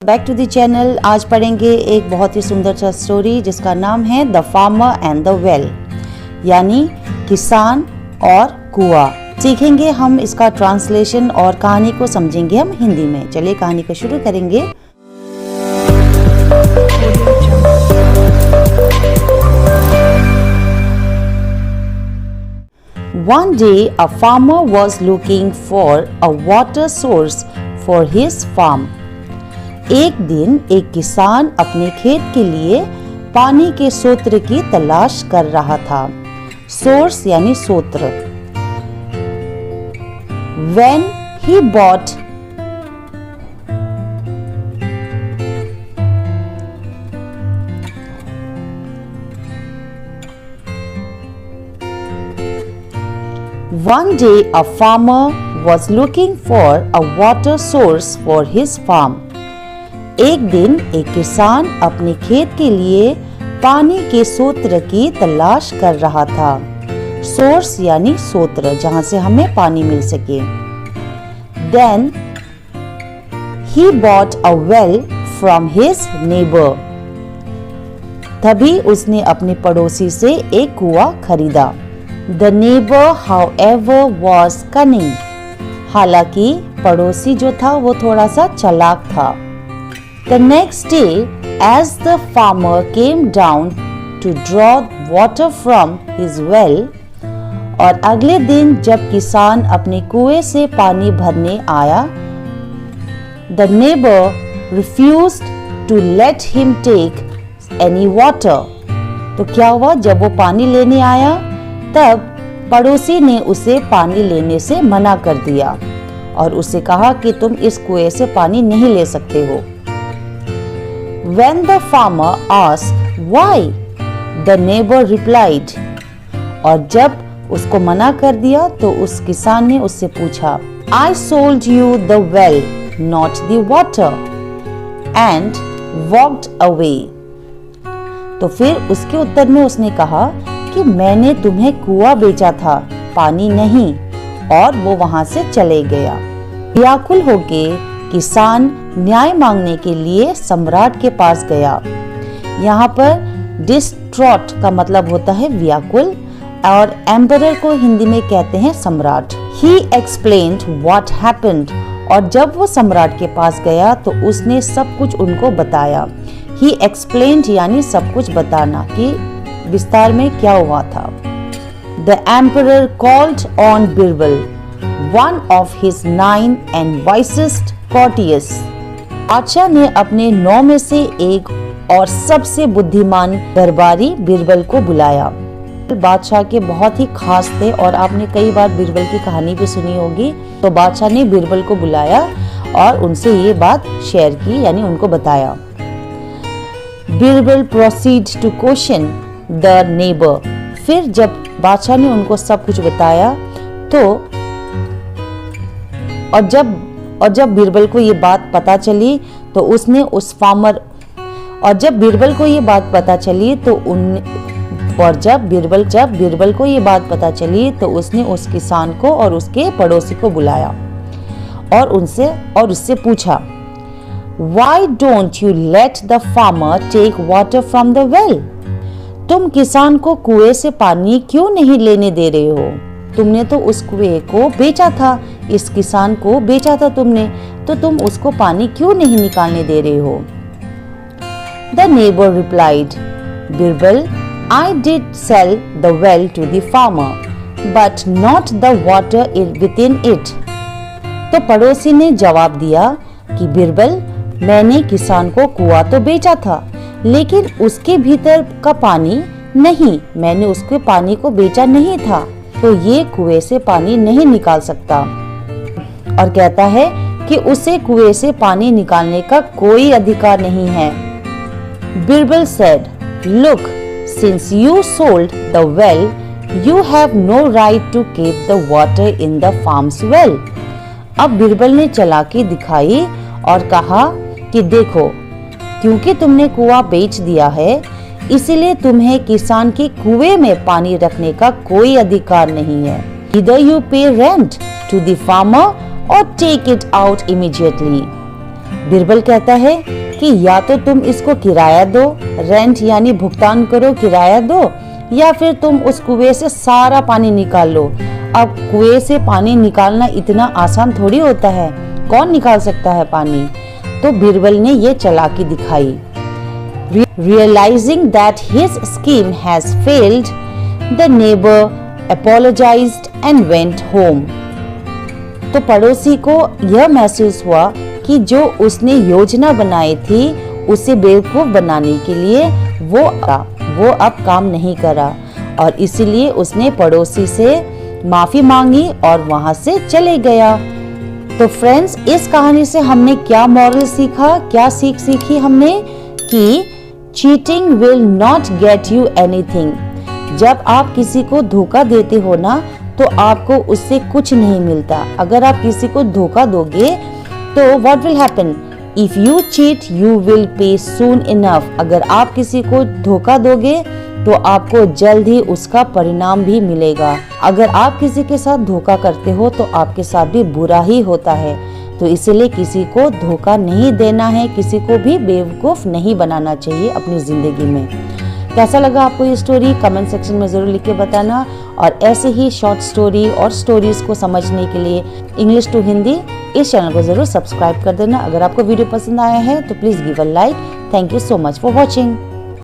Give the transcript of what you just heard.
Back to the channel. आज पढ़ेंगे एक बहुत ही सुंदर सा स्टोरी जिसका नाम है the farmer and the well, यानी किसान और कुआं। सीखेंगे हम इसका ट्रांसलेशन और कहानी को समझेंगे हम हिंदी में। चलिए कहानी को शुरू करेंगे। One day a farmer was looking for a water source for his farm. एक दिन एक किसान अपने खेत के लिए पानी के स्रोत की तलाश कर रहा था। सोर्स यानी स्रोत। When he bought One day a farmer was looking for a water source for his farm. एक दिन एक किसान अपने खेत के लिए पानी के स्रोत की तलाश कर रहा था। सोर्स यानी स्रोत, जहां से हमें पानी मिल सके। Then he bought a well from his neighbor. तभी उसने अपने पड़ोसी से एक कुआं खरीदा। The neighbor, however, was cunning. हालांकि पड़ोसी जो था वो थोड़ा सा चालाक था। The next day, as the farmer came down to draw water from his well, और अगले दिन जब किसान अपने कुएं से पानी भरने आया, the neighbor refused to let him take any water. तो क्या हुआ, जब वो पानी लेने आया तब पड़ोसी ने उसे पानी लेने से मना कर दिया और उसे कहा कि तुम इस कुएं से पानी नहीं ले सकते हो। When the farmer asked why, the neighbor replied. और जब उसको मना कर दिया तो उस किसान ने उससे पूछा, I sold you the well, not the water, and walked away. तो फिर उसके उत्तर में उसने कहा कि मैंने तुम्हें कुआं बेचा था, पानी नहीं, और वो वहां से चले गया। व्याकुल होके किसान न्याय मांगने के लिए सम्राट के पास गया। यहाँ पर डिस्ट्रॉट का मतलब होता है व्याकुल, और एम्परर को हिंदी में कहते हैं सम्राट। He explained what happened. और जब वो सम्राट के पास गया तो उसने सब कुछ उनको बताया। He explained यानी सब कुछ बताना, कि विस्तार में क्या हुआ था। The emperor called on Birbal, one of his 9 and wisest courtiers. बादशाह ने अपने 9 में से एक और सबसे बुद्धिमान दरबारी बिरबल को बुलाया। बादशाह के बहुत ही खास थे और आपने कई बार बिरबल की कहानी भी सुनी होगी। तो बादशाह ने बिरबल को बुलाया और उनसे ये बात शेयर की, यानी उनको बताया। Birbal proceed to question the neighbour. फिर जब बादशाह ने उनको सब कुछ बताया तो और जब बिरबल को ये बात पता चली तो उसने उस फार्मर जब बिरबल को ये बात पता चली तो उसने उस किसान को और उसके पड़ोसी को बुलाया और उससे पूछा, Why don't you let the farmer take water from the well? तुम किसान को कुएं से पानी क्यों नहीं लेने दे रहे हो? तुमने तो उस कुएं को बेचा था, इस किसान को बेचा था तुमने, तो तुम उसको पानी क्यों नहीं निकालने दे रहे हो? The neighbor replied, Birbal, I did sell the well to the farmer, but not the water within it. तो पड़ोसी ने जवाब दिया कि बिरबल, मैंने किसान को कुआं तो बेचा था, लेकिन उसके भीतर का पानी नहीं, मैंने उसके पानी को बेचा नहीं था, तो ये कुएं से पानी नहीं निकाल सकता। और कहता है कि उसे कुएं से पानी निकालने का कोई अधिकार नहीं है। Birbal said, Look, since you sold the well, you have no right to keep the water in the farm's well. अब बिरबल ने चालाकी दिखाई और कहा कि देखो, क्योंकि तुमने कुआं बेच दिया है, इसलिए तुम्हें किसान के कुएं में पानी रखने का कोई अधिकार नहीं है। Either you pay rent to the farmer or take it out immediately. Birbal कहता है कि या तो तुम इसको किराया दो, रेंट यानी भुगतान करो, किराया दो, या फिर तुम उस कुएं से सारा पानी निकाल लो। अब कुएं से पानी निकालना इतना आसान थोड़ी होता है, कौन निकाल सकता है पानी? तो बीरबल ने ये चालाकी दिखाई। Realizing that his scheme has failed, the neighbor apologized and went home. तो पड़ोसी को यह महसूस हुआ कि जो उसने योजना बनाई थी उसे बेवकूफ बनाने के लिए वो अब काम नहीं करा, और इसीलिए उसने पड़ोसी से माफी मांगी और वहां से चले गया। तो फ्रेंड्स, इस कहानी से हमने क्या मॉरल सीखा, क्या सीख सीखी हमने कि cheating will not get you anything. जब आप किसी को धोखा देते हो ना, तो आपको उससे कुछ नहीं मिलता। अगर आप किसी को धोखा दोगे तो what will happen? If you cheat you will pay soon enough. अगर आप किसी को धोखा दोगे तो आपको जल्द ही उसका परिणाम भी मिलेगा। अगर आप किसी के साथ धोखा करते हो तो आपके साथ भी बुरा ही होता है। तो इसलिए किसी को धोखा नहीं देना है, किसी को भी बेवकूफ नहीं बनाना चाहिए अपनी जिंदगी में। कैसा लगा आपको ये स्टोरी? कमेंट सेक्शन में जरूर लिख के बताना। और ऐसे ही शॉर्ट स्टोरी और स्टोरीज को समझने के लिए इंग्लिश टू हिंदी इस चैनल को जरूर सब्सक्राइब कर देना। अगर आपको वीडियो पसंद आया है तो please give a like. Thank you so much for watching.